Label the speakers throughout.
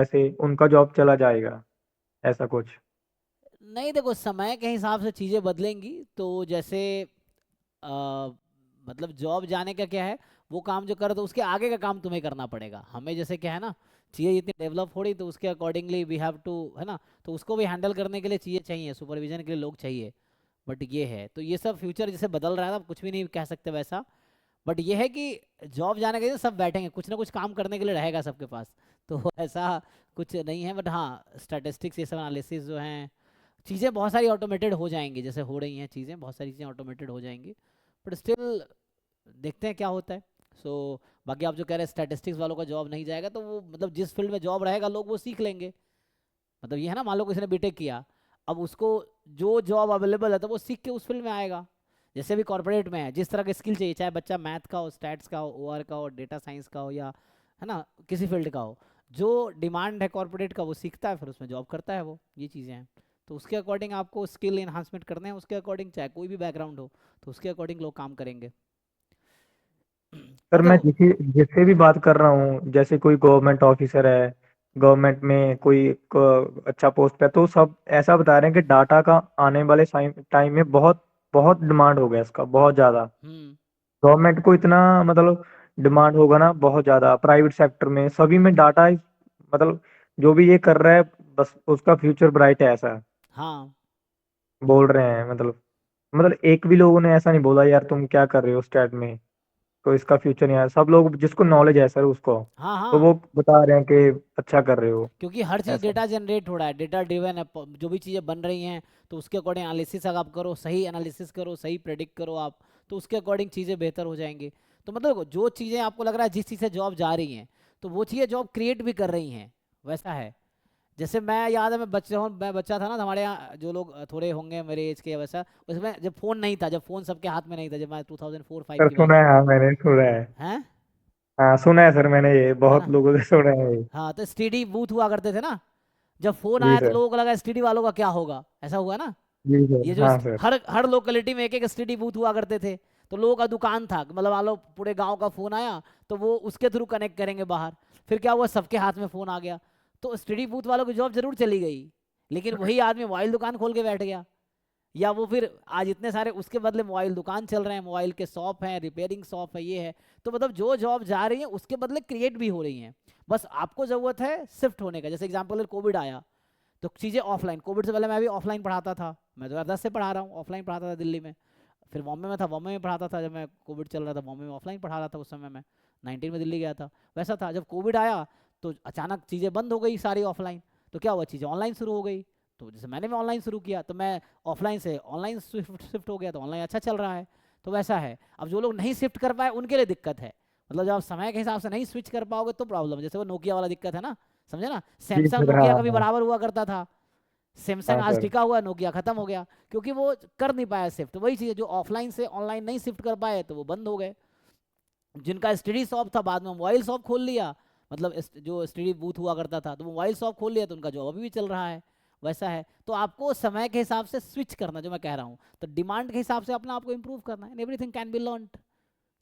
Speaker 1: जैसे उनका जॉब चला जाएगा, ऐसा कुछ।
Speaker 2: नहीं देखो, समय के हिसाब से चीज़ें बदलेंगी। तो जैसे अ, मतलब जॉब जाने का क्या है, वो काम जो कर तो उसके आगे का काम तुम्हें करना पड़ेगा। हमें जैसे क्या है ना, चीज़ें जितनी डेवलप हो रही तो उसके अकॉर्डिंगली वी हैव टू, है ना। तो उसको भी हैंडल करने के लिए चीज़ें चाहिए, सुपरविजन के लिए लोग चाहिए। बट ये है, तो ये सब फ्यूचर जैसे बदल रहा है ना, आप कुछ भी नहीं कह सकते वैसा। बट ये है कि जॉब जाने के लिए सब बैठेंगे, कुछ ना कुछ काम करने के लिए रहेगा सबके पास। तो ऐसा कुछ नहीं है। बट हाँ, स्टैटिस्टिक्स ये सब एनालिसिस जो हैं, चीज़ें बहुत सारी ऑटोमेटेड हो जाएंगी, जैसे हो रही हैं चीज़ें, बहुत सारी चीज़ें ऑटोमेटेड हो जाएंगी। बट स्टिल देखते हैं क्या होता है। सो बाकी आप जो कह रहे हैं स्टैटिस्टिक्स वालों का जॉब नहीं जाएगा, तो वो मतलब जिस फील्ड में जॉब रहेगा लोग वो सीख लेंगे। मतलब ये है ना, मान लो किसी ने बीटेक किया, अब उसको जो जॉब अवेलेबल है तो वो सीख के उस फील्ड में आएगा। जैसे भी कॉर्पोरेट में है, जिस तरह की स्किल चाहिए, चाहे बच्चा मैथ का हो, स्टैट्स का हो, ओआर का हो, डेटा साइंस का हो, या है ना किसी फील्ड का हो, जो डिमांड है कॉर्पोरेट का वो सीखता है, फिर उसमें जॉब करता है वो। ये चीज़ें हैं। तो उसके अकॉर्डिंग आपको स्किल इन्हांसमेंट करने हैं, उसके अकॉर्डिंग चाहे कोई भी बैकग्राउंड हो, तो उसके अकॉर्डिंग लोग काम करेंगे।
Speaker 1: सर
Speaker 2: और
Speaker 1: मैं
Speaker 2: देखो।
Speaker 1: जिससे भी बात कर रहा हूँ, जैसे कोई गवर्नमेंट ऑफिसर है, गवर्नमेंट में कोई अच्छा पोस्ट पे है, तो सब ऐसा बता रहे हैं कि डाटा का आने वाले टाइम में बहुत बहुत डिमांड हो गया इसका, बहुत ज्यादा।
Speaker 2: हम्म।
Speaker 1: गवर्नमेंट को इतना मतलब डिमांड होगा ना, बहुत ज्यादा। प्राइवेट सेक्टर में सभी में डाटा, मतलब जो भी ये कर रहा है, बस उसका फ्यूचर ब्राइट है, ऐसा
Speaker 2: हाँ
Speaker 1: बोल रहे हैं। मतलब एक भी लोगों ने ऐसा नहीं बोला यार तुम क्या कर रहे हो स्टैट में, तो इसका फ्यूचर नहीं है। सब लोग जिसको नॉलेज है सर उसको,
Speaker 2: हाँ
Speaker 1: तो
Speaker 2: हाँ।
Speaker 1: वो बता रहे हैं कि अच्छा कर रहे हो,
Speaker 2: क्योंकि हर चीज़
Speaker 1: ऐसा।
Speaker 2: डेटा जनरेट हो रहा है, डेटा ड्रिवन है, जो भी चीज़ें बन रही हैं, तो उसके अकॉर्डिंग एनालिसिस अगर आप करो, सही एनालिसिस करो, सही प्रेडिक्ट करो आप, तो उसके अकॉर्डिंग चीज़ें बेहतर हो जाएंगी। तो मतलब जो चीज़ें आपको लग रहा है जिस चीज़ से जॉब जा रही हैं, तो वो चीज़ें जॉब क्रिएट भी कर रही हैं। वैसा है। जैसे मैं याद है, मैं बच्चा था ना, तो हमारे यहाँ जो लोग थोड़े होंगे मेरे एज के वैसा, उसमें जब फ़ोन नहीं था, जब फ़ोन सबके हाथ में नहीं था, जब मैं 2004-5
Speaker 1: सर
Speaker 2: की बात
Speaker 1: सुना है,
Speaker 2: कर रहा
Speaker 1: हाँ
Speaker 2: हूँ।
Speaker 1: मैंने सुना है।
Speaker 2: हैं।
Speaker 1: हाँ सुना है सर, मैंने ये
Speaker 2: है
Speaker 1: बहुत
Speaker 2: ना।
Speaker 1: लोगों से सुना है ये।
Speaker 2: हाँ, तो एसटीडी बूथ हुआ करते थे ना। जब फोन
Speaker 1: जी
Speaker 2: आया तो
Speaker 1: सर।
Speaker 2: लोगों को लगा एसटीडी वालों का क्या होगा, ऐसा हुआ ना।
Speaker 1: जी सर,
Speaker 2: ये जो
Speaker 1: हाँ सर।
Speaker 2: हर हर लोकेलिटी में एक एक एसटीडी बूथ हुआ करते थे। तो लोगों का दुकान था, मतलब मान लो पूरे गांव का फोन आया, तो वो उसके थ्रू कनेक्ट करेंगे बाहर। फिर क्या हुआ, सबके हाथ में फोन आ गया। तो एसटीडी बूथ वालों की जॉब जरूर चली गई, लेकिन वही आदमी मोबाइल दुकान खोल के बैठ गया। या वो फिर आज इतने सारे उसके बदले मोबाइल दुकान चल रहे हैं, मोबाइल के शॉप हैं, रिपेयरिंग शॉप है, ये है। तो मतलब जो जॉब जा रही है उसके बदले क्रिएट भी हो रही हैं। बस आपको ज़रूरत है शिफ्ट होने का। जैसे एग्जाम्पल, कोविड आया तो चीज़ें ऑफलाइन, कोविड से पहले मैं भी ऑफलाइन पढ़ाता था, मैं 2010 से पढ़ा रहा हूँ, ऑफलाइन पढ़ाता था दिल्ली में। फिर बॉम्बे में था, बॉम्बे में पढ़ाता था, जब मैं कोविड चल रहा था बॉम्बे में ऑफलाइन पढ़ा रहा था, उस समय मैं 19 में दिल्ली गया था। वैसा था, जब कोविड आया तो अचानक चीज़ें बंद हो गई सारी ऑफलाइन। तो क्या हुआ, चीज़ें ऑनलाइन शुरू हो गई। तो जैसे मैंने भी ऑनलाइन शुरू किया, तो मैं ऑफलाइन से ऑनलाइन शिफ्ट हो गया, तो ऑनलाइन अच्छा चल रहा है। तो वैसा है। अब जो लोग नहीं शिफ्ट कर पाए उनके लिए दिक्कत है। मतलब जब आप समय के हिसाब से नहीं स्विच कर पाओगे तो प्रॉब्लम है। जैसे वो नोकिया वाला दिक्कत है ना, समझे ना।
Speaker 1: जी
Speaker 2: सैमसंग
Speaker 1: सर, हाँ
Speaker 2: नोकिया कभी
Speaker 1: हाँ।
Speaker 2: बराबर हुआ करता था। सैमसंग
Speaker 1: हाँ
Speaker 2: आज
Speaker 1: सर।
Speaker 2: टिका हुआ है, नोकिया खत्म हो गया, क्योंकि वो कर नहीं पाया शिफ्ट। वही चीज़ है, जो ऑफलाइन से ऑनलाइन नहीं शिफ्ट कर पाए तो वो बंद हो गए। जिनका स्टडी शॉप था, बाद में मोबाइल शॉप खोल लिया। मतलब जो स्टडी बूथ हुआ करता था, तो वो मोबाइल शॉप खोल लिया, तो उनका जॉब अभी भी चल रहा है। वैसा है। तो आपको समय के हिसाब से स्विच करना, जो मैं कह रहा हूँ, तो डिमांड के हिसाब से अपना आपको इंप्रूव करना है। Everything can be learn.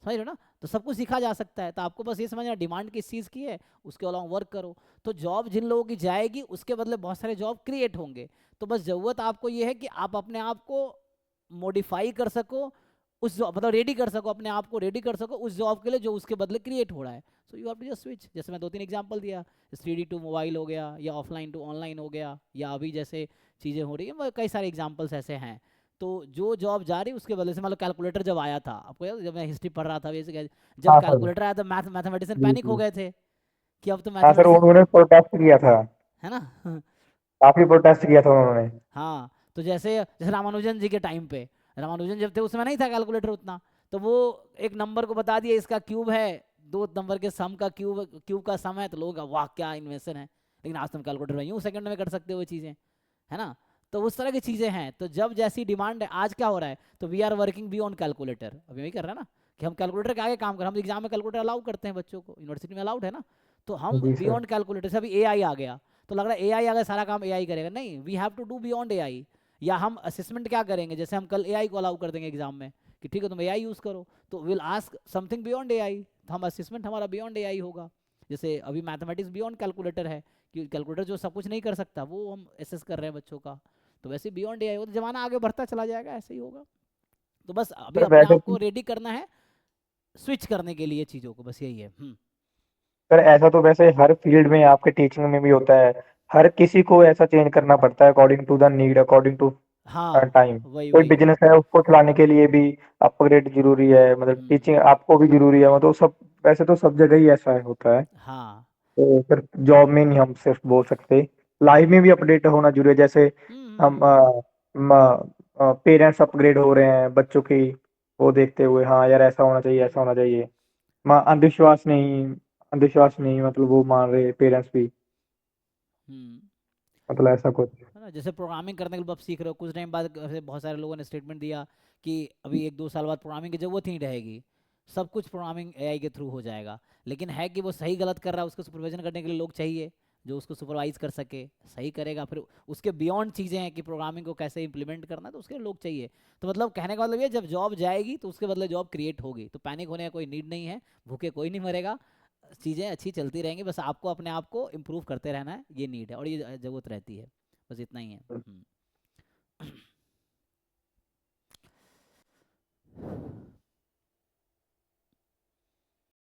Speaker 2: समझ रहे हो ना। तो सब कुछ सीखा जा सकता है, तो आपको बस ये समझना डिमांड किस चीज़ की है, उसके अलावा वर्क करो। तो जॉब जिन लोगों की जाएगी उसके बदले बहुत सारे जॉब क्रिएट होंगे। तो बस ज़रूरत आपको ये है कि आप अपने आप को मॉडिफाई कर सको, उस जॉब मतलब रेडी कर सको, अपने आप को रेडी कर सको उस जॉब के लिए जो उसके बदले क्रिएट हो रहा है। So you have to just switch. जैसे मैं 2-3 एग्जांपल दिया, स्टडी टू मोबाइल हो गया, या ऑफलाइन टू ऑनलाइन हो गया, या अभी जैसे चीज़ें हो रही है, कई सारे एग्जांपल्स ऐसे हैं। तो जो जॉब जा रही है उसके बदले से, मतलब कैलकुलेटर जब आया था, आपको याद है, जब मैं हिस्ट्री पढ़ रहा था वैसे जब
Speaker 1: हाँ सर।
Speaker 2: कैलकुलेटर आया तो मैथमेटिशियन
Speaker 1: जी
Speaker 2: पैनिक हो
Speaker 1: जी।
Speaker 2: गए थे कि अब तो
Speaker 1: हाँ सर,
Speaker 2: मैथमेटिशियन,
Speaker 1: उन्होंने प्रोटेस्ट किया था।
Speaker 2: है ना।
Speaker 1: काफी प्रोटेस्ट किया था उन्होंने।
Speaker 2: हाँ, तो जैसे जैसे रामानुजन जी के टाइम पे, रामानुजन जब थे उस समय नहीं था कैलकुलेटर उतना। तो वो एक नंबर को बता दिया इसका क्यूब है, दो नंबर के सम का क्यूब, क्यूब का सम है, तो लोग वाह क्या इन्वेंशन है। लेकिन आज तुम कैलकुलेटर में यूं सेकंड में कर सकते हो वो चीज़ें, है ना। तो उस तरह की चीज़ें हैं। तो जब जैसी डिमांड है, आज क्या हो रहा है, तो we are working beyond calculator, अभी वही कर रहा है ना, कि हम कैलकुलेटर के आगे काम कर, हम एग्जाम में कैलकुलेटर अलाउ करते हैं बच्चों को, यूनिवर्सिटी में अलाउड है ना। तो हम
Speaker 1: जी सर।
Speaker 2: बियॉन्ड कैलकुलेटर से, अभी एआई आ गया, तो लग रहा है एआई आ गया सारा काम एआई करेगा, नहीं, we have to do beyond AI. या हम असेसमेंट क्या करेंगे, जैसे हम कल एआई को अलाउ कर देंगे एग्जाम में कि ठीक है तुम एआई यूज़ करो, तो will ask something beyond AI, तो हम असेसमेंट हमारा बियॉन्ड एआई होगा। जैसे अभी मैथमेटिक्स बियॉन्ड कैलकुलेटर है, कि कैलकुलेटर जो सब कुछ नहीं कर सकता वो हम एसेस कर रहे हैं बच्चों का। तो वैसे बियॉन्ड एआई, वो तो जमाना आगे बढ़ता चला जाएगा, ऐसे ही होगा। तो बस अभी
Speaker 1: पर
Speaker 2: अपने
Speaker 1: वैसे
Speaker 2: आप को रेडी करना है स्विच करने के लिए चीज़ों को, बस यही है।
Speaker 1: पर ऐसा तो वैसे हर फील्ड में आपके टीचिंग में भी होता है। हर किसी को ऐसा चेंज करना पड़ता है according to the need, according to
Speaker 2: हाँ
Speaker 1: टाइम।
Speaker 2: वही
Speaker 1: कोई
Speaker 2: वही।
Speaker 1: बिजनेस है उसको चलाने के लिए भी अपग्रेड जरूरी है, मतलब
Speaker 2: हम्म।
Speaker 1: टीचिंग आपको भी जरूरी है, मतलब सब। वैसे तो सब जगह ही ऐसा होता है।
Speaker 2: हाँ।
Speaker 1: तो सिर्फ जॉब में नहीं हम सिर्फ बोल सकते, लाइफ में भी अपडेट होना जरूरी है। जैसे हम पेरेंट्स अपग्रेड हो रहे हैं बच्चों की वो देखते हुए, हाँ यार ऐसा होना चाहिए, ऐसा होना चाहिए। अंधविश्वास नहीं मतलब वो मान रहे पेरेंट्स भी,
Speaker 2: हम्म।
Speaker 1: मतलब ऐसा कुछ।
Speaker 2: है ना, जैसे प्रोग्रामिंग करने के लिए आप सीख रहे हो, कुछ टाइम बाद ऐसे बहुत सारे लोगों ने स्टेटमेंट दिया कि अभी 1-2 साल बाद प्रोग्रामिंग की जरूरत ही नहीं रहेगी, सब कुछ प्रोग्रामिंग एआई के थ्रू हो जाएगा। लेकिन है कि वो सही गलत कर रहा है, उसको सुपरविजन करने के लिए लोग चाहिए जो उसको सुपरवाइज कर सके, सही करेगा। फिर उसके बियॉन्ड चीज़ें हैं कि प्रोग्रामिंग को कैसे इंप्लीमेंट करना है, तो उसके लिए लोग चाहिए। तो मतलब कहने का मतलब ये, जब जॉब जाएगी तो उसके बदले जॉब क्रिएट होगी, तो पैनिक होने का कोई नीड नहीं है, भूखे कोई नहीं मरेगा, चीज़ें अच्छी चलती रहेंगी, बस आपको अपने आप को इम्प्रूव करते रहना है, ये नीड है और ये ज़रूरत रहती है, बस इतना ही है।